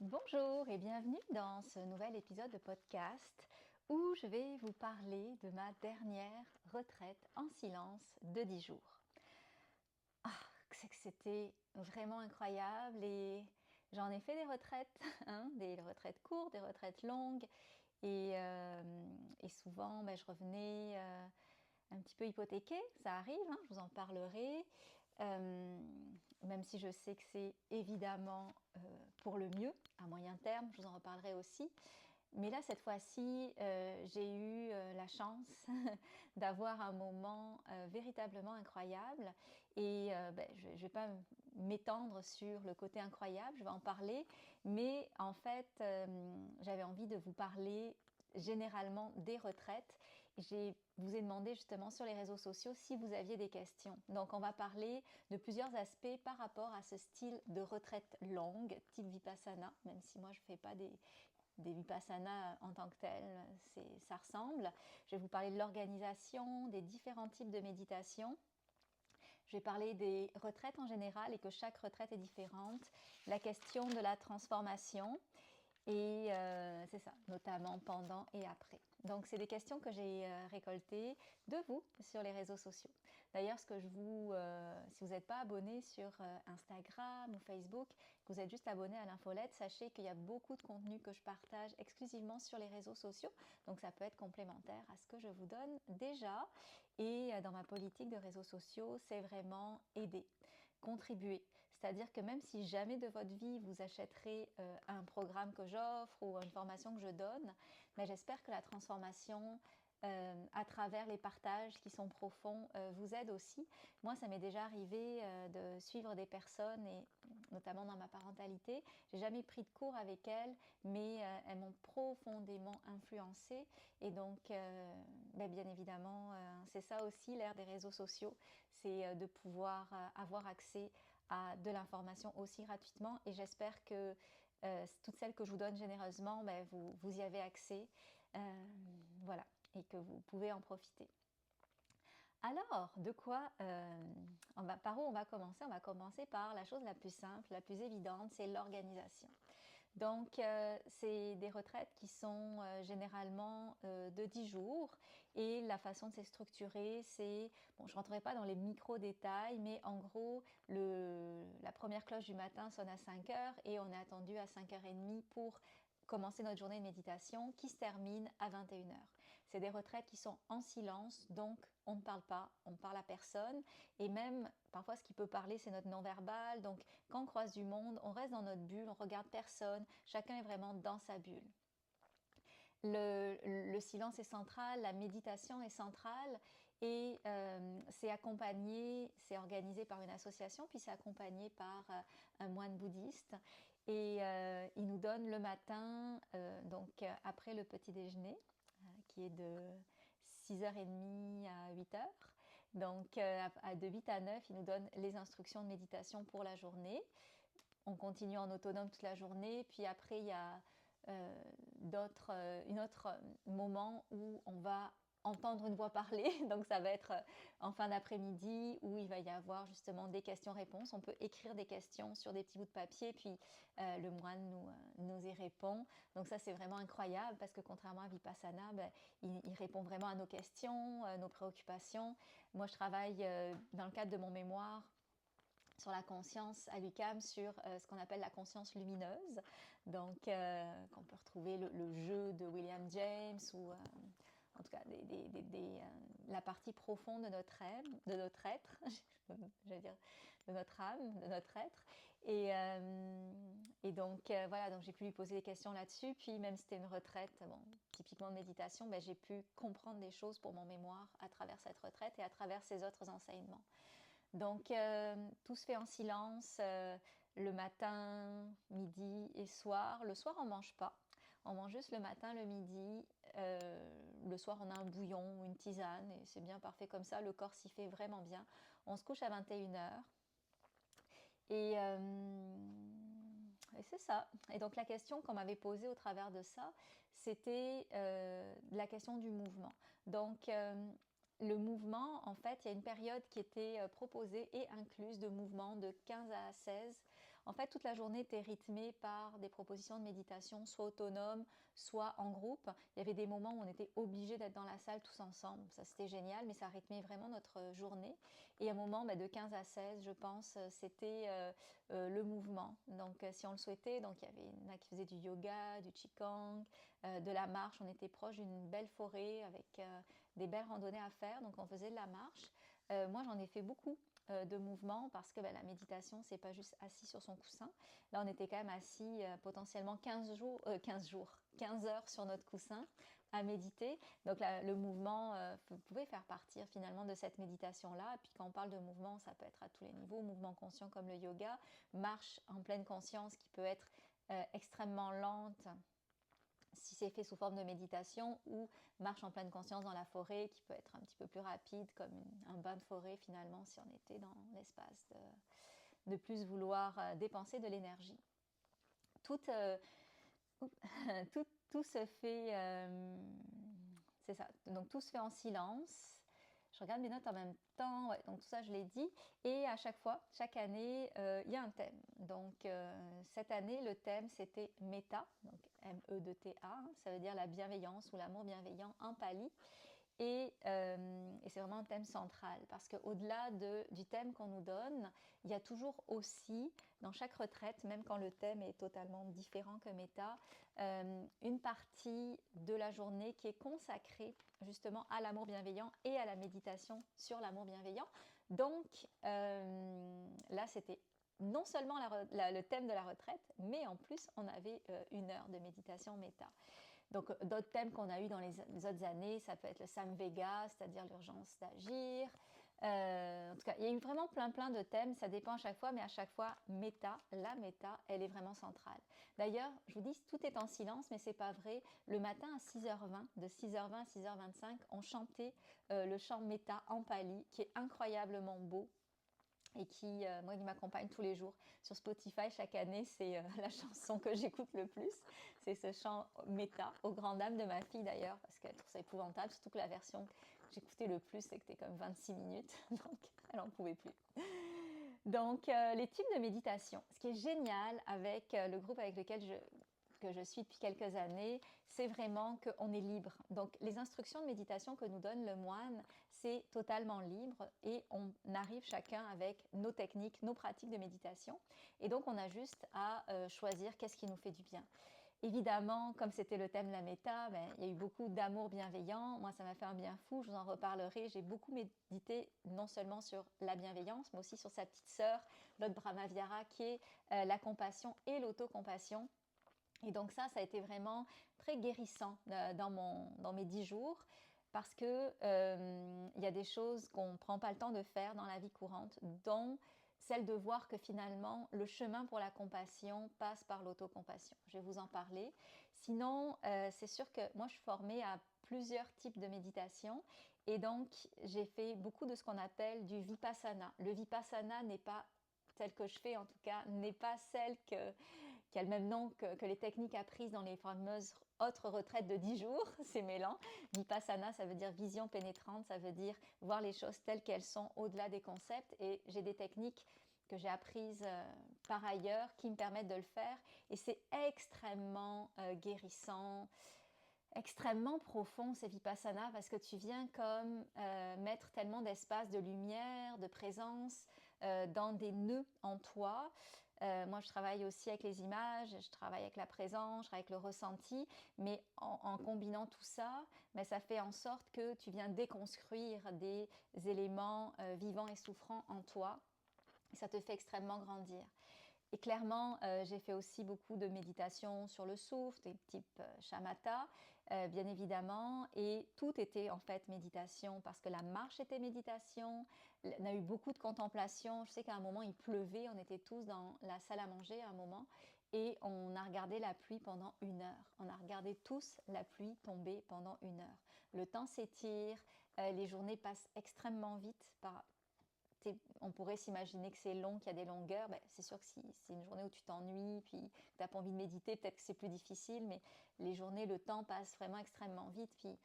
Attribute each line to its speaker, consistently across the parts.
Speaker 1: Bonjour et bienvenue dans ce nouvel épisode de podcast où je vais vous parler de ma dernière retraite en silence de 10 jours. C'est que c'était vraiment incroyable et j'en ai fait des retraites, des retraites courtes, des retraites longues et souvent je revenais un petit peu hypothéquée, ça arrive, je vous en parlerai. Euh, Même si je sais que c'est évidemment pour le mieux, à moyen terme, je vous en reparlerai aussi. Mais là, cette fois-ci, j'ai eu la chance d'avoir un moment véritablement incroyable. Et je ne vais pas m'étendre sur le côté incroyable, je vais en parler. Mais en fait, j'avais envie de vous parler généralement des retraites. Je vous ai demandé justement sur les réseaux sociaux si vous aviez des questions. Donc on va parler de plusieurs aspects par rapport à ce style de retraite longue, type Vipassana, même si moi je ne fais pas des Vipassana en tant que tel, ça ressemble. Je vais vous parler de l'organisation, des différents types de méditation. Je vais parler des retraites en général et que chaque retraite est différente. La question de la transformation et c'est ça, notamment pendant et après. Donc, c'est des questions que j'ai récoltées de vous sur les réseaux sociaux. D'ailleurs, si vous n'êtes pas abonné sur Instagram ou Facebook, que vous êtes juste abonné à l'infolette, sachez qu'il y a beaucoup de contenu que je partage exclusivement sur les réseaux sociaux. Donc, ça peut être complémentaire à ce que je vous donne déjà. Et dans ma politique de réseaux sociaux, c'est vraiment aider, contribuer. C'est-à-dire que même si jamais de votre vie vous achèterez un programme que j'offre ou une formation que je donne, mais j'espère que la transformation à travers les partages qui sont profonds vous aide aussi. Moi, ça m'est déjà arrivé de suivre des personnes et notamment dans ma parentalité. J'ai jamais pris de cours avec elles, mais elles m'ont profondément influencée. Et donc, bien évidemment, c'est ça aussi l'ère des réseaux sociaux, c'est de pouvoir avoir accès à de l'information aussi gratuitement. Et j'espère que toutes celles que je vous donne généreusement, vous y avez accès. Voilà, et que vous pouvez en profiter. Alors, par où on va commencer? On va commencer par la chose la plus simple, la plus évidente, c'est l'organisation. Donc, c'est des retraites qui sont généralement de 10 jours et la façon de se structurer, c'est, je ne rentrerai pas dans les micro-détails, mais en gros, la première cloche du matin sonne à 5 heures et on est attendu à 5h30 pour commencer notre journée de méditation qui se termine à 21 heures. C'est des retraites qui sont en silence, donc on ne parle pas, on ne parle à personne. Et même, parfois, ce qui peut parler, c'est notre non-verbal. Donc, quand on croise du monde, on reste dans notre bulle, on regarde personne. Chacun est vraiment dans sa bulle. Le silence est central, la méditation est centrale et c'est organisé par une association, puis c'est accompagné par un moine bouddhiste. Et il nous donne le matin, après le petit déjeuner, qui est de 6h30 à 8h. Donc de 8 à 9, il nous donne les instructions de méditation pour la journée. On continue en autonome toute la journée, puis après il y a un autre moment où on va entendre une voix parler, donc ça va être en fin d'après-midi où il va y avoir justement des questions-réponses. On peut écrire des questions sur des petits bouts de papier, puis le moine nous y répond. Donc ça c'est vraiment incroyable parce que contrairement à Vipassana, il répond vraiment à nos questions, nos préoccupations. Moi je travaille dans le cadre de mon mémoire sur la conscience à l'UQAM, sur ce qu'on appelle la conscience lumineuse, donc qu'on peut retrouver le jeu de William James ou en tout cas la partie profonde de notre être, j'allais dire de notre âme, de notre être. Et donc voilà, donc j'ai pu lui poser des questions là-dessus. Puis même si c'était une retraite, typiquement de méditation, j'ai pu comprendre des choses pour mon mémoire à travers cette retraite et à travers ces autres enseignements. Donc tout se fait en silence le matin, midi et soir. Le soir on ne mange pas, on mange juste le matin, le midi. Le soir on a un bouillon ou une tisane et c'est bien parfait comme ça, le corps s'y fait vraiment bien. On se couche à 21h et c'est ça. Et donc la question qu'on m'avait posée au travers de ça, c'était la question du mouvement. Donc le mouvement, en fait, il y a une période qui était proposée et incluse de mouvement de 15 à 16. En fait, toute la journée était rythmée par des propositions de méditation, soit autonomes, soit en groupe. Il y avait des moments où on était obligés d'être dans la salle tous ensemble. Ça, c'était génial, mais ça rythmait vraiment notre journée. Et à un moment, de 15 à 16, je pense, c'était le mouvement. Donc, si on le souhaitait, donc il y avait une qui faisait du yoga, du qigong, de la marche. On était proche d'une belle forêt avec des belles randonnées à faire. Donc, on faisait de la marche. Moi, j'en ai fait beaucoup de mouvements parce que la méditation, c'est pas juste assis sur son coussin. Là, on était quand même assis potentiellement 15 heures sur notre coussin à méditer. Donc le mouvement pouvait faire partir finalement de cette méditation-là. Et puis quand on parle de mouvement, ça peut être à tous les niveaux, mouvement conscient comme le yoga, marche en pleine conscience qui peut être extrêmement lente si c'est fait sous forme de méditation, ou marche en pleine conscience dans la forêt qui peut être un petit peu plus rapide comme un bain de forêt finalement si on était dans l'espace de plus vouloir dépenser de l'énergie. Tout, tout se fait, c'est ça, donc tout se fait en silence. Je regarde mes notes en même temps, ouais, donc tout ça je l'ai dit. Et à chaque fois, chaque année, il y a un thème. Donc cette année, le thème c'était Metta, donc M-E-D-T-A, ça veut dire la bienveillance ou l'amour bienveillant en pali. Et c'est vraiment un thème central parce qu'au-delà du thème qu'on nous donne, il y a toujours aussi, dans chaque retraite, même quand le thème est totalement différent que Metta, une partie de la journée qui est consacrée justement à l'amour bienveillant et à la méditation sur l'amour bienveillant. Donc là, c'était non seulement le thème de la retraite, mais en plus, on avait 1 heure de méditation Metta. Donc d'autres thèmes qu'on a eu dans les autres années, ça peut être le Samvega, c'est-à-dire l'urgence d'agir. En tout cas, il y a eu vraiment plein de thèmes, ça dépend à chaque fois, mais à chaque fois, la méta, elle est vraiment centrale. D'ailleurs, je vous dis, tout est en silence, mais c'est pas vrai. Le matin à 6h20, de 6h20 à 6h25, on chantait le chant méta en pali, qui est incroyablement beau. Et qui, moi, qui m'accompagne tous les jours sur Spotify chaque année, c'est la chanson que j'écoute le plus. C'est ce chant Metta, aux grandes dames de ma fille d'ailleurs, parce qu'elle trouve ça épouvantable, surtout que la version que j'écoutais le plus, c'était comme 26 minutes, donc elle n'en pouvait plus. Donc, les types de méditation. Ce qui est génial avec le groupe avec lequel que je suis depuis quelques années, c'est vraiment qu'on est libre. Donc les instructions de méditation que nous donne le moine, c'est totalement libre et on arrive chacun avec nos techniques, nos pratiques de méditation. Et donc on a juste à choisir qu'est-ce qui nous fait du bien. Évidemment, comme c'était le thème de la méta, il y a eu beaucoup d'amour bienveillant. Moi, ça m'a fait un bien fou, je vous en reparlerai. J'ai beaucoup médité non seulement sur la bienveillance, mais aussi sur sa petite sœur, l'autre Brahmaviara, qui est la compassion et l'autocompassion. Et donc ça a été vraiment très guérissant dans mes 10 jours parce que y a des choses qu'on ne prend pas le temps de faire dans la vie courante, dont celle de voir que finalement le chemin pour la compassion passe par l'autocompassion. Je vais vous en parler. Sinon, c'est sûr que moi je suis formée à plusieurs types de méditation et donc j'ai fait beaucoup de ce qu'on appelle du vipassana. Le vipassana n'est pas celle que je fais en tout cas, n'est pas celle qui a le même nom que les techniques apprises dans les fameuses autres retraites de 10 jours, c'est mêlant. Vipassana, ça veut dire vision pénétrante, ça veut dire voir les choses telles qu'elles sont au-delà des concepts. Et j'ai des techniques que j'ai apprises par ailleurs qui me permettent de le faire. Et c'est extrêmement guérissant, extrêmement profond ces vipassana parce que tu viens comme mettre tellement d'espace de lumière, de présence dans des nœuds en toi. Moi, je travaille aussi avec les images, je travaille avec la présence, je travaille avec le ressenti, mais en combinant tout ça, ça fait en sorte que tu viens déconstruire des éléments vivants et souffrants en toi. Et ça te fait extrêmement grandir. Et clairement, j'ai fait aussi beaucoup de méditation sur le souffle, type shamatha, bien évidemment. Et tout était en fait méditation parce que la marche était méditation. On a eu beaucoup de contemplation. Je sais qu'à un moment, il pleuvait. On était tous dans la salle à manger à un moment. Et on a regardé la pluie pendant 1 heure. On a regardé tous la pluie tomber pendant 1 heure. Le temps s'étire. Les journées passent extrêmement vite on pourrait s'imaginer que c'est long, qu'il y a des longueurs. C'est sûr que si c'est une journée où tu t'ennuies, puis tu n'as pas envie de méditer, peut-être que c'est plus difficile, mais les journées, le temps passe vraiment extrêmement vite. Puis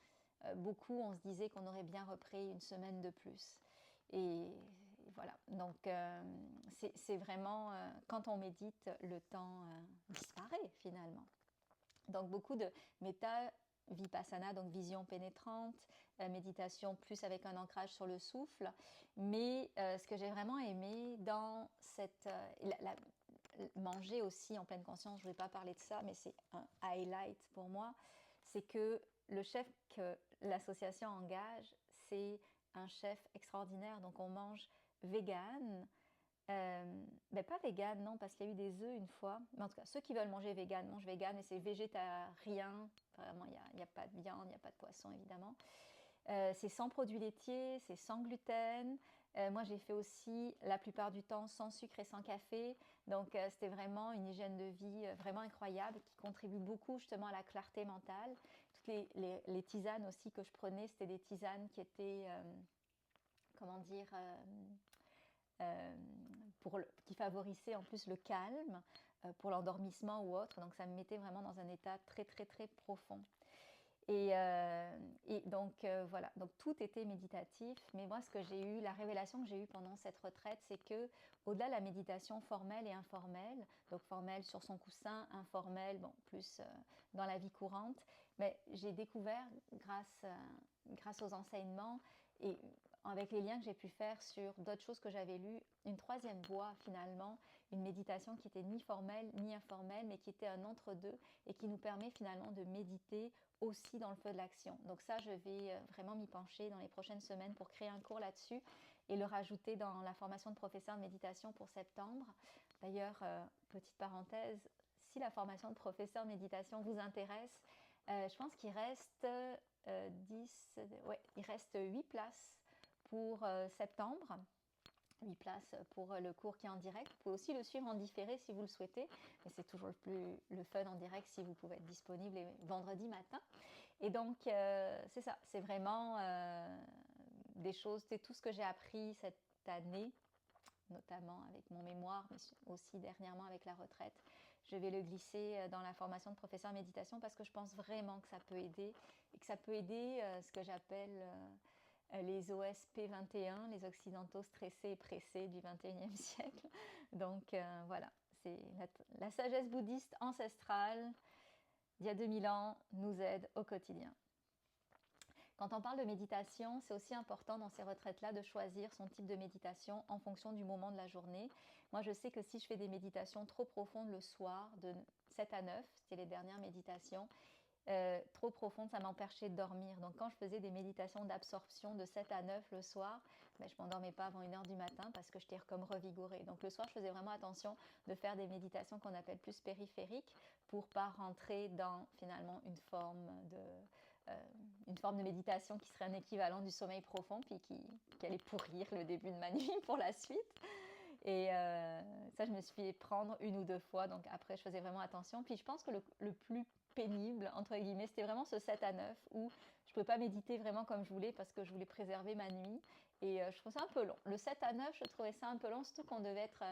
Speaker 1: beaucoup, on se disait qu'on aurait bien repris une semaine de plus. Et voilà. Donc, c'est vraiment, quand on médite, le temps disparaît finalement. Donc, beaucoup de méta vipassana, donc vision pénétrante, méditation plus avec un ancrage sur le souffle. Mais ce que j'ai vraiment aimé dans cette... manger aussi en pleine conscience, je ne vais pas parler de ça, mais c'est un highlight pour moi, c'est que le chef que l'association engage, c'est un chef extraordinaire. Donc on mange vegan, ben pas vegan, non, parce qu'il y a eu des œufs une fois. Mais en tout cas, ceux qui veulent manger vegan mangent vegan et c'est végétarien. Vraiment, il n'y a pas de viande, il n'y a pas de poisson, évidemment. C'est sans produits laitiers, c'est sans gluten. Moi, j'ai fait aussi la plupart du temps sans sucre et sans café. Donc, c'était vraiment une hygiène de vie vraiment incroyable qui contribue beaucoup justement à la clarté mentale. Toutes les tisanes aussi que je prenais, c'était des tisanes qui étaient, comment dire, qui favorisait en plus le calme pour l'endormissement ou autre. Donc ça me mettait vraiment dans un état très très très profond. Et donc voilà, donc tout était méditatif. Mais moi, ce que j'ai eu, la révélation que j'ai eue pendant cette retraite, c'est que au-delà de la méditation formelle et informelle, donc formelle sur son coussin, informelle, bon, plus dans la vie courante, mais j'ai découvert grâce aux enseignements et avec les liens que j'ai pu faire sur d'autres choses que j'avais lues, une troisième voie finalement, une méditation qui était ni formelle ni informelle, mais qui était un entre-deux et qui nous permet finalement de méditer aussi dans le feu de l'action. Donc ça, je vais vraiment m'y pencher dans les prochaines semaines pour créer un cours là-dessus et le rajouter dans la formation de professeur de méditation pour septembre. D'ailleurs, petite parenthèse, si la formation de professeur de méditation vous intéresse, je pense qu'il reste 8 places pour septembre. 8 places pour le cours qui est en direct. Vous pouvez aussi le suivre en différé si vous le souhaitez, mais c'est toujours le fun en direct si vous pouvez être disponible les vendredis matin. Et donc, c'est ça, c'est vraiment des choses, c'est tout ce que j'ai appris cette année, notamment avec mon mémoire, mais aussi dernièrement avec la retraite. Je vais le glisser dans la formation de professeur en méditation parce que je pense vraiment que ça peut aider et que ça peut aider ce que j'appelle les OSP 21, les Occidentaux stressés et pressés du 21e siècle. Donc voilà, c'est la sagesse bouddhiste ancestrale d'il y a 2000 ans nous aide au quotidien. Quand on parle de méditation, c'est aussi important dans ces retraites-là de choisir son type de méditation en fonction du moment de la journée. Moi, je sais que si je fais des méditations trop profondes le soir, de 7 à 9, c'était les dernières méditations, trop profonde, ça m'empêchait de dormir. Donc quand je faisais des méditations d'absorption de 7 à 9 le soir, ben, je ne m'endormais pas avant 1h du matin parce que j'étais comme revigorée. Donc le soir, je faisais vraiment attention de faire des méditations qu'on appelle plus périphériques pour ne pas rentrer dans finalement une forme de méditation qui serait un équivalent du sommeil profond puis qui allait pourrir le début de ma nuit pour la suite. Et ça, je me suis fait prendre 1 ou 2 fois. Donc après, je faisais vraiment attention. Puis je pense que le plus pénible, entre guillemets, c'était vraiment ce 7 à 9 où je ne pouvais pas méditer vraiment comme je voulais parce que je voulais préserver ma nuit. Et je trouvais ça un peu long. Le 7 à 9, je trouvais ça un peu long, surtout qu'on devait être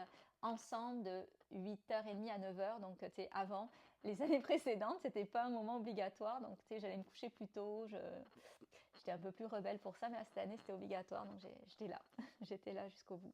Speaker 1: ensemble de 8h30 à 9h. Donc, tu sais, avant, les années précédentes, c'était pas un moment obligatoire. Donc, tu sais, j'allais me coucher plus tôt. J'étais un peu plus rebelle pour ça, mais cette année, c'était obligatoire. Donc, j'étais là. J'étais là jusqu'au bout.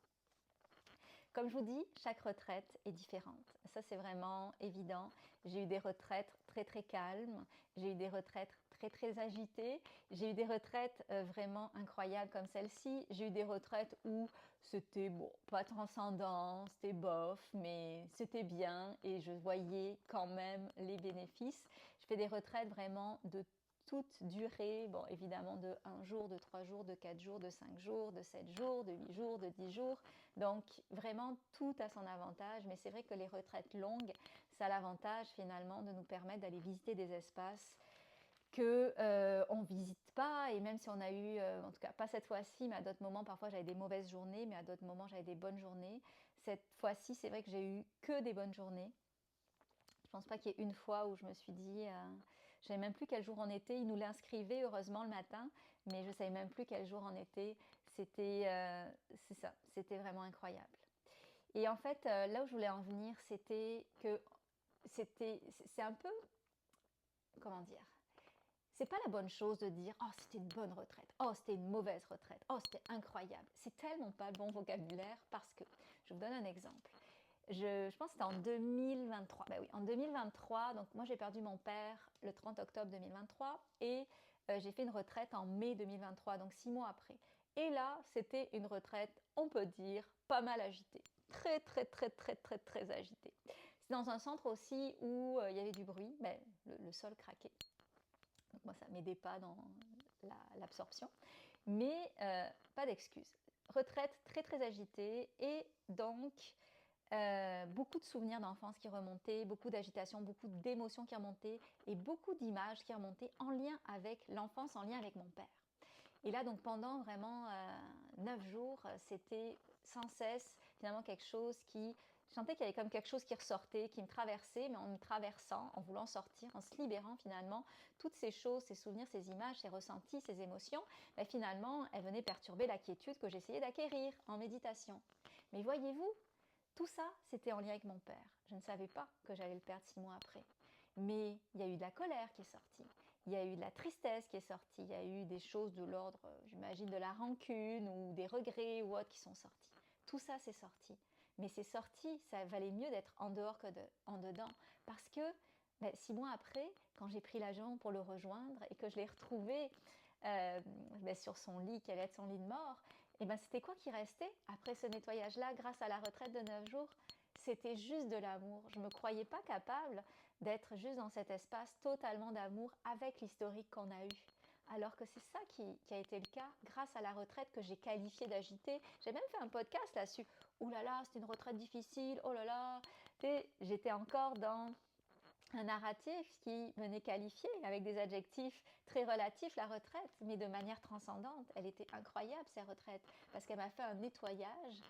Speaker 1: Comme je vous dis, chaque retraite est différente. Ça, c'est vraiment évident. J'ai eu des retraites très, très calmes. J'ai eu des retraites très, très agitées. J'ai eu des retraites vraiment incroyables comme celle-ci. J'ai eu des retraites où c'était, bon, pas transcendant, c'était bof, mais c'était bien et je voyais quand même les bénéfices. Je fais des retraites vraiment de toute durée, bon, évidemment de 1 jour, de 3 jours, de 4 jours, de 5 jours, de 7 jours, de 8 jours, de 10 jours. Donc vraiment tout a son avantage, mais c'est vrai que les retraites longues, ça a l'avantage finalement de nous permettre d'aller visiter des espaces que on visite pas, et même si on a eu, en tout cas pas cette fois-ci, mais à d'autres moments, parfois j'avais des mauvaises journées, mais à d'autres moments j'avais des bonnes journées. Cette fois-ci, c'est vrai que j'ai eu que des bonnes journées. Je pense pas qu'il y ait une fois où je me suis dit, je savais même plus quel jour on était. Ils nous l'inscrivaient heureusement le matin, mais je savais même plus quel jour on était. C'est ça, c'était vraiment incroyable. Et en fait, là où je voulais en venir, c'est un peu, comment dire, c'est pas la bonne chose de dire « Oh, c'était une bonne retraite. Oh, c'était une mauvaise retraite. Oh, c'était incroyable. » C'est tellement pas le bon vocabulaire parce que, je vous donne un exemple. Je pense que c'était en 2023. Ben oui, en 2023, donc moi j'ai perdu mon père le 30 octobre 2023 et j'ai fait une retraite en mai 2023, donc 6 mois après. Et là, c'était une retraite, on peut dire, pas mal agitée. Très, très, très, très, très, très agitée. C'est dans un centre aussi où il y avait du bruit, ben, le sol craquait. Donc moi, ça ne m'aidait pas dans l'absorption. Mais pas d'excuses. Retraite très, très agitée et donc beaucoup de souvenirs d'enfance qui remontaient, beaucoup d'agitation, beaucoup d'émotions qui remontaient et beaucoup d'images qui remontaient en lien avec l'enfance, en lien avec mon père. Et là, donc pendant vraiment 9 jours, c'était sans cesse finalement quelque chose qui... Je sentais qu'il y avait comme quelque chose qui ressortait, qui me traversait, mais en me traversant, en voulant sortir, en se libérant finalement, toutes ces choses, ces souvenirs, ces images, ces ressentis, ces émotions, ben, finalement, elles venaient perturber la quiétude que j'essayais d'acquérir en méditation. Mais voyez-vous, tout ça, c'était en lien avec mon père. Je ne savais pas que j'allais le perdre 6 mois après. Mais il y a eu de la colère qui est sortie. Il y a eu de la tristesse qui est sortie. Il y a eu des choses de l'ordre, j'imagine, de la rancune ou des regrets ou autres qui sont sortis. Tout ça, c'est sorti. Mais c'est sorti, ça valait mieux d'être en dehors que en dedans. Parce que 6 mois après, quand j'ai pris l'avion pour le rejoindre et que je l'ai retrouvé sur son lit, qui allait être son lit de mort, et c'était quoi qui restait après ce nettoyage-là, grâce à la retraite de 9 jours? C'était juste de l'amour. Je ne me croyais pas capable d'être juste dans cet espace totalement d'amour avec l'historique qu'on a eu. Alors que c'est ça qui a été le cas grâce à la retraite que j'ai qualifiée d'agitée. J'ai même fait un podcast là-dessus. Ouh là là, c'était une retraite difficile. Oh là là. Et j'étais encore dans un narratif qui venait qualifier avec des adjectifs très relatifs la retraite, mais de manière transcendante. Elle était incroyable, ces retraites, parce qu'elle m'a fait un nettoyage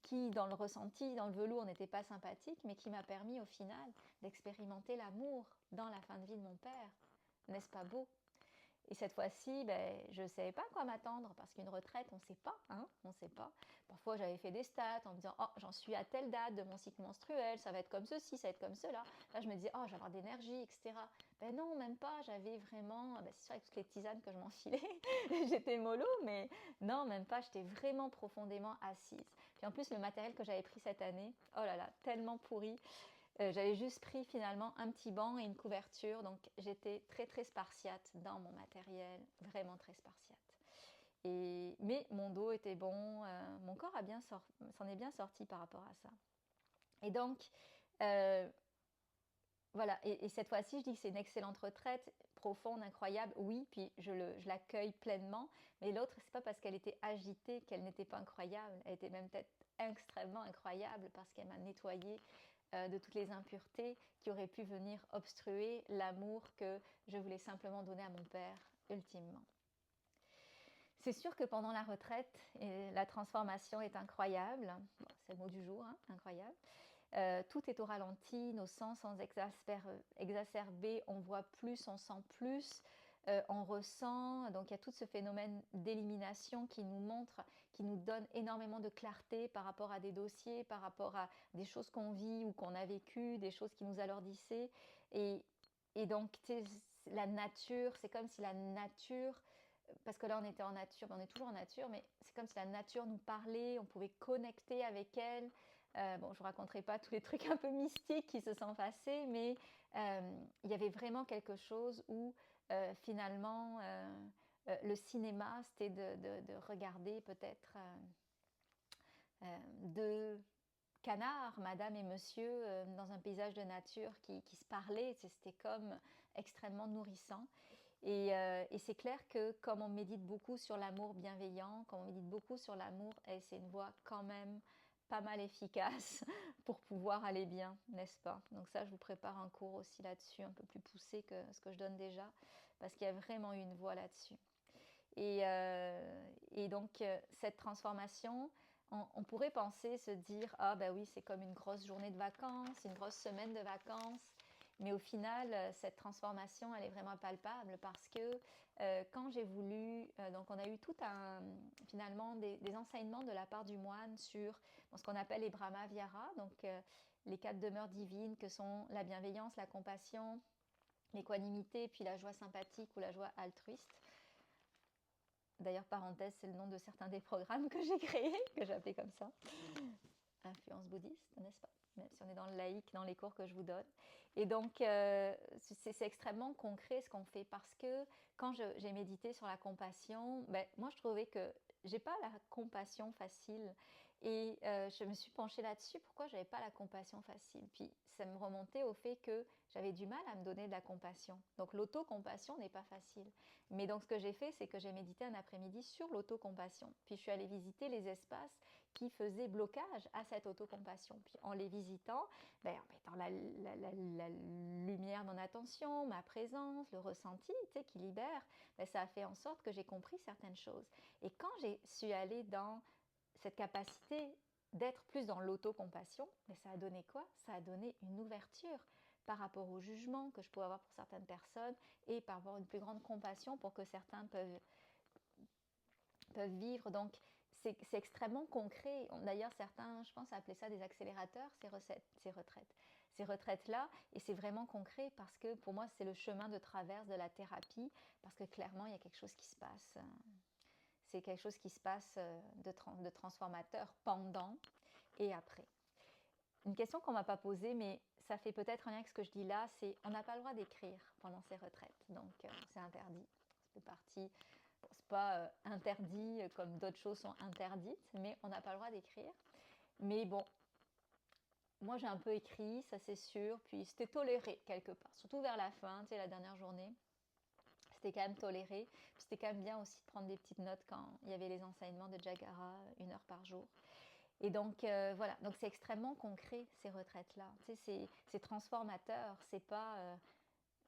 Speaker 1: qui, dans le ressenti, dans le velours, n'était pas sympathique, mais qui m'a permis au final d'expérimenter l'amour dans la fin de vie de mon père. N'est-ce pas beau? Et cette fois-ci, je ne savais pas à quoi m'attendre parce qu'une retraite, on ne sait pas, hein, on ne sait pas. Parfois, j'avais fait des stats en me disant « Oh, j'en suis à telle date de mon cycle menstruel, ça va être comme ceci, ça va être comme cela. » Là, je me disais « Oh, je vais avoir d'énergie, etc. » Ben non, même pas, j'avais vraiment... c'est sûr, avec toutes les tisanes que je m'enfilais, j'étais mollo, mais non, même pas, j'étais vraiment profondément assise. Puis en plus, le matériel que j'avais pris cette année, oh là là, tellement pourri. J'avais juste pris finalement un petit banc et une couverture, donc j'étais très très spartiate dans mon matériel, vraiment très spartiate. Mais mon dos était bon, mon corps s'en est bien sorti par rapport à ça. Et donc, voilà, et cette fois-ci, je dis que c'est une excellente retraite, profonde, incroyable, oui, puis je l'accueille pleinement, mais l'autre, c'est pas parce qu'elle était agitée qu'elle n'était pas incroyable, elle était même peut-être extrêmement incroyable parce qu'elle m'a nettoyée de toutes les impuretés qui auraient pu venir obstruer l'amour que je voulais simplement donner à mon père, ultimement. C'est sûr que pendant la retraite, la transformation est incroyable. Bon, c'est le mot du jour, hein, incroyable. Tout est au ralenti, nos sens sont exacerbés, on voit plus, on sent plus, on ressent. Donc il y a tout ce phénomène d'élimination qui nous montre, qui nous donne énormément de clarté par rapport à des dossiers, par rapport à des choses qu'on vit ou qu'on a vécues, des choses qui nous alourdissaient. Et donc la nature, c'est comme si la nature... Parce que là, on était en nature, on est toujours en nature, mais c'est comme si la nature nous parlait, on pouvait connecter avec elle. Bon, je ne vous raconterai pas tous les trucs un peu mystiques qui se sont passés, mais il y avait vraiment quelque chose où finalement le cinéma, c'était de regarder peut-être deux canards, madame et monsieur, dans un paysage de nature qui se parlaient. C'était comme extrêmement nourrissant. Et c'est clair que comme on médite beaucoup sur l'amour bienveillant, comme on médite beaucoup sur l'amour, c'est une voie quand même pas mal efficace pour pouvoir aller bien, n'est-ce pas? Donc ça, je vous prépare un cours aussi là-dessus, un peu plus poussé que ce que je donne déjà, parce qu'il y a vraiment une voie là-dessus. Et donc, cette transformation, on pourrait penser, se dire, ah ben oui, c'est comme une grosse journée de vacances, une grosse semaine de vacances. Mais au final, cette transformation, elle est vraiment palpable parce que quand j'ai voulu, donc on a eu tout finalement des enseignements de la part du moine sur ce qu'on appelle les Brahma Viharas, donc les 4 demeures divines que sont la bienveillance, la compassion, l'équanimité, puis la joie sympathique ou la joie altruiste. D'ailleurs, parenthèse, c'est le nom de certains des programmes que j'ai créés, que j'ai appelés comme ça. Influence bouddhiste, n'est-ce pas? Même si on est dans le laïque, dans les cours que je vous donne. Et donc, c'est extrêmement concret ce qu'on fait parce que quand j'ai médité sur la compassion, moi je trouvais que j'ai pas la compassion facile. Et je me suis penchée là-dessus, pourquoi j'avais pas la compassion facile. Puis ça me remontait au fait que j'avais du mal à me donner de la compassion. Donc l'autocompassion n'est pas facile. Mais donc ce que j'ai fait, c'est que j'ai médité un après-midi sur l'autocompassion. Puis je suis allée visiter les espaces qui faisaient blocage à cette autocompassion. Puis en les visitant, en mettant la lumière, mon attention, ma présence, le ressenti qui libère, ça a fait en sorte que j'ai compris certaines choses. Et quand j'ai su aller dans cette capacité d'être plus dans l'autocompassion, ça a donné quoi? Ça a donné une ouverture par rapport au jugement que je pouvais avoir pour certaines personnes et par rapport à une plus grande compassion pour que certains peuvent vivre. Donc, c'est extrêmement concret. D'ailleurs, certains, je pense, appelaient ça des accélérateurs, ces retraites. Ces retraites-là, et c'est vraiment concret parce que pour moi, c'est le chemin de traverse de la thérapie, parce que clairement, il y a quelque chose qui se passe. C'est quelque chose qui se passe de transformateur pendant et après. Une question qu'on ne m'a pas posée, mais ça fait peut-être un lien avec ce que je dis là, c'est on n'a pas le droit d'écrire pendant ces retraites. Donc, c'est interdit. Ça fait partie... Bon, c'est pas interdit comme d'autres choses sont interdites, mais on n'a pas le droit d'écrire. Mais bon, moi j'ai un peu écrit, ça c'est sûr, puis c'était toléré quelque part, surtout vers la fin, la dernière journée. C'était quand même toléré. Puis c'était quand même bien aussi de prendre des petites notes quand il y avait les enseignements de Jagara, 1 heure par jour. Et donc voilà, donc c'est extrêmement concret ces retraites-là. C'est transformateur, c'est pas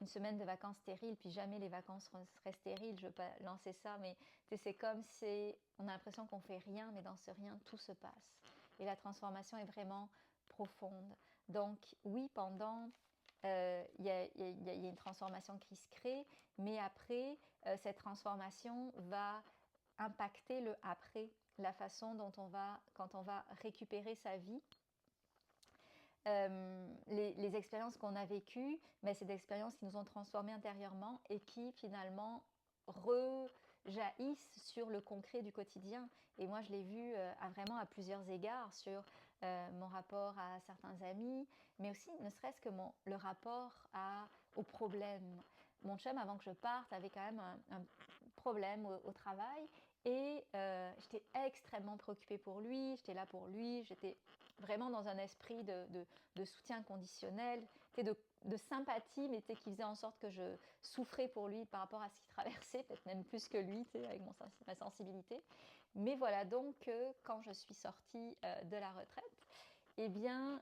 Speaker 1: une semaine de vacances stériles, puis jamais les vacances seraient stériles, je ne veux pas lancer ça, mais c'est comme si on a l'impression qu'on fait rien, mais dans ce rien, tout se passe. Et la transformation est vraiment profonde. Donc oui, pendant, il y a une transformation qui se crée, mais après, cette transformation va impacter le après, la façon dont quand on va récupérer sa vie. Les expériences qu'on a vécues, c'est des expériences qui nous ont transformés intérieurement et qui finalement rejaillissent sur le concret du quotidien. Et moi, je l'ai vu vraiment à plusieurs égards sur mon rapport à certains amis, mais aussi ne serait-ce que le rapport aux problèmes. Mon chum, avant que je parte, avait quand même un problème au travail et j'étais extrêmement préoccupée pour lui, j'étais là pour lui, j'étais vraiment dans un esprit de soutien conditionnel, de sympathie, mais qui faisait en sorte que je souffrais pour lui par rapport à ce qu'il traversait, peut-être même plus que lui, avec ma sensibilité. Mais voilà, donc quand je suis sortie de la retraite, eh bien,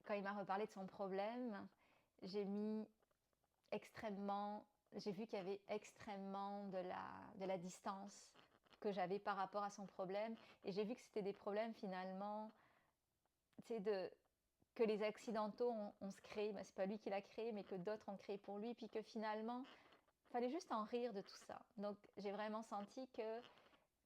Speaker 1: quand il m'a reparlé de son problème, j'ai vu qu'il y avait extrêmement de la distance que j'avais par rapport à son problème. Et j'ai vu que c'était des problèmes finalement, que les accidentaux on se crée. C'est pas lui qui l'a créé, mais que d'autres ont créé pour lui. Puis que finalement, il fallait juste en rire de tout ça. Donc j'ai vraiment senti que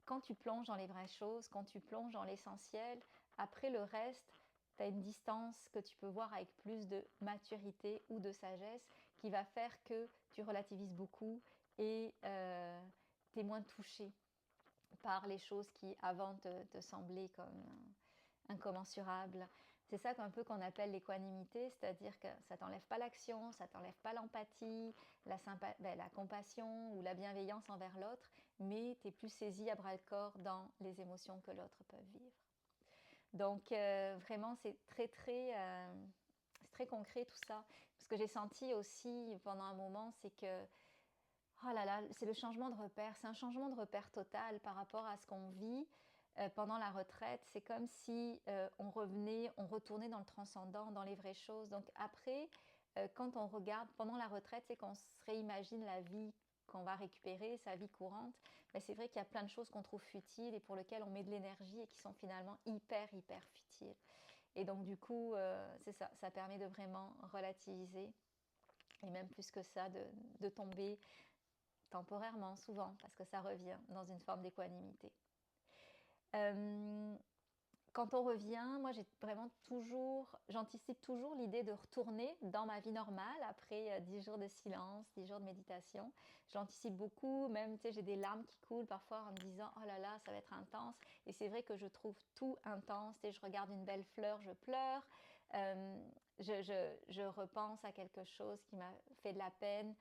Speaker 1: quand tu plonges dans les vraies choses, quand tu plonges dans l'essentiel, après le reste, tu as une distance que tu peux voir avec plus de maturité ou de sagesse qui va faire que tu relativises beaucoup et tu es moins touché par les choses qui avant te semblaient comme incommensurables. C'est ça un peu qu'on appelle l'équanimité, c'est-à-dire que ça t'enlève pas l'action, ça t'enlève pas l'empathie, la compassion ou la bienveillance envers l'autre, mais tu es plus saisi à bras-le-corps dans les émotions que l'autre peut vivre. Donc vraiment, c'est très concret tout ça. Ce que j'ai senti aussi pendant un moment, c'est que oh là là, c'est le changement de repère. C'est un changement de repère total par rapport à ce qu'on vit pendant la retraite. C'est comme si on retournait dans le transcendant, dans les vraies choses. Donc après, quand on regarde pendant la retraite, c'est qu'on se réimagine la vie qu'on va récupérer, sa vie courante. Mais c'est vrai qu'il y a plein de choses qu'on trouve futiles et pour lesquelles on met de l'énergie et qui sont finalement hyper futiles. Et donc du coup, c'est ça, ça permet de vraiment relativiser et même plus que ça, de tomber temporairement, souvent, parce que ça revient dans une forme d'équanimité. quand on revient, moi j'anticipe toujours l'idée de retourner dans ma vie normale après 10 jours de silence, 10 jours de méditation. J'anticipe beaucoup, même j'ai des larmes qui coulent parfois en me disant oh là là, ça va être intense. Et c'est vrai que je trouve tout intense. Je regarde une belle fleur, je pleure. Euh, je repense à quelque chose qui m'a fait de la peine.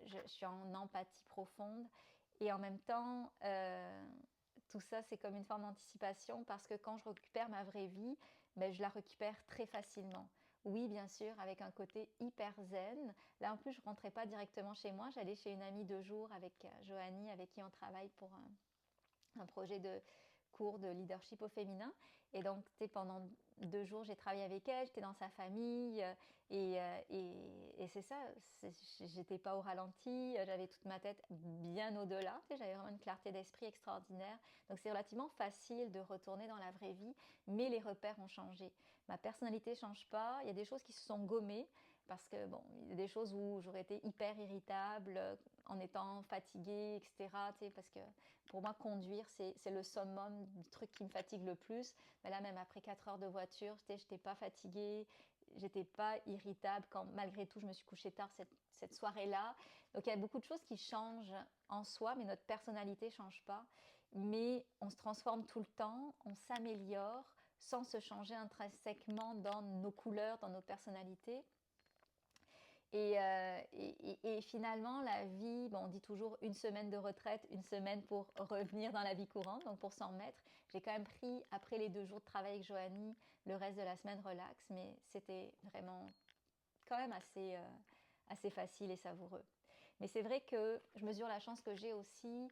Speaker 1: Je suis en empathie profonde. Et en même temps, tout ça, c'est comme une forme d'anticipation parce que quand je récupère ma vraie vie, ben, je la récupère très facilement. Oui, bien sûr, avec un côté hyper zen. Là, en plus, je ne rentrais pas directement chez moi. J'allais chez une amie 2 jours avec Joanie, avec qui on travaille pour un projet de cours de leadership au féminin. Et donc, pendant 2 jours, j'ai travaillé avec elle, j'étais dans sa famille. Et c'est ça, j'étais pas au ralenti, j'avais toute ma tête bien au-delà. J'avais vraiment une clarté d'esprit extraordinaire. Donc, c'est relativement facile de retourner dans la vraie vie, mais les repères ont changé. Ma personnalité ne change pas. Il y a des choses qui se sont gommées parce que, bon, il y a des choses où j'aurais été hyper irritable en étant fatiguée, etc. Parce que pour moi, conduire, c'est le summum du truc qui me fatigue le plus. Mais là, même après 4 heures de voiture, je n'étais pas fatiguée, j'étais pas irritable quand malgré tout, je me suis couchée tard cette soirée-là. Donc, il y a beaucoup de choses qui changent en soi, mais notre personnalité ne change pas. Mais on se transforme tout le temps, on s'améliore sans se changer intrinsèquement dans nos couleurs, dans nos personnalités. Et finalement, la vie, bon, on dit toujours une semaine de retraite, une semaine pour revenir dans la vie courante, donc pour s'en remettre. J'ai quand même pris, après les 2 jours de travail avec Joanie, le reste de la semaine relax, mais c'était vraiment quand même assez facile et savoureux. Mais c'est vrai que je mesure la chance que j'ai aussi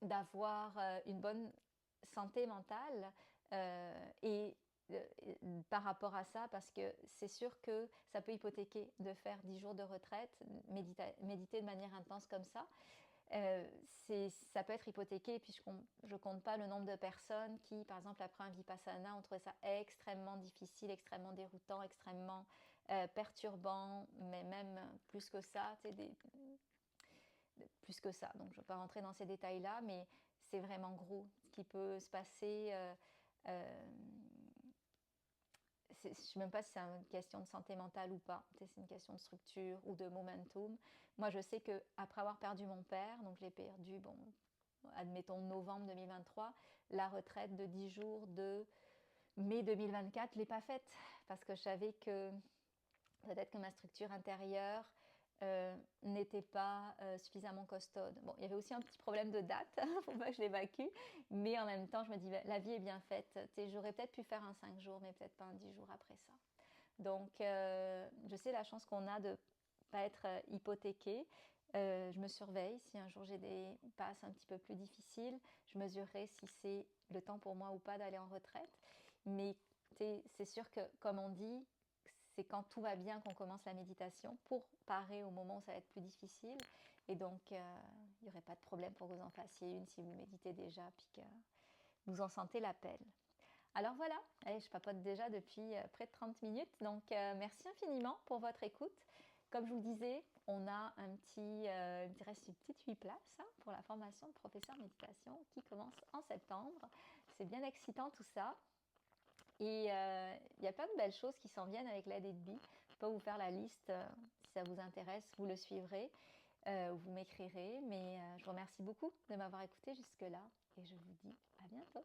Speaker 1: d'avoir une bonne santé mentale et par rapport à ça, parce que c'est sûr que ça peut hypothéquer de faire 10 jours de retraite, méditer de manière intense comme ça. Ça peut être hypothéqué, et puis je compte pas le nombre de personnes qui, par exemple, après un vipassana, ont trouvé ça extrêmement difficile, extrêmement déroutant, extrêmement perturbant, mais même plus que ça, plus que ça. Donc je ne vais pas rentrer dans ces détails-là, mais c'est vraiment gros ce qui peut se passer. Je ne sais même pas si c'est une question de santé mentale ou pas. C'est une question de structure ou de momentum. Moi, je sais qu'après avoir perdu mon père, donc je l'ai perdu, bon, admettons novembre 2023, la retraite de 10 jours de mai 2024, je ne l'ai pas faite parce que je savais que peut-être que ma structure intérieure n'était pas suffisamment costaude. Bon, il y avait aussi un petit problème de date, il ne faut pas que je l'évacue, mais en même temps, je me dis, la vie est bien faite. J'aurais peut-être pu faire un 5 jours, mais peut-être pas un 10 jours après ça. Donc, je sais la chance qu'on a de ne pas être hypothéqué. Je me surveille. Si un jour j'ai des passes un petit peu plus difficiles, je mesurerai si c'est le temps pour moi ou pas d'aller en retraite. Mais c'est sûr que, comme on dit, c'est quand tout va bien qu'on commence la méditation pour parer au moment où ça va être plus difficile. Et donc, il n'y aurait pas de problème pour que vous en fassiez une si vous méditez déjà puis que vous en sentez l'appel. Alors voilà, allez, je papote déjà depuis près de 30 minutes. Donc, merci infiniment pour votre écoute. Comme je vous le disais, on a il reste une petite 8 places pour la formation de professeur méditation qui commence en septembre. C'est bien excitant tout ça. Et il y a plein de belles choses qui s'en viennent avec l'ADB. Je ne peux pas vous faire la liste. Si ça vous intéresse, vous le suivrez, vous m'écrirez. Mais je vous remercie beaucoup de m'avoir écouté jusque-là et je vous dis à bientôt.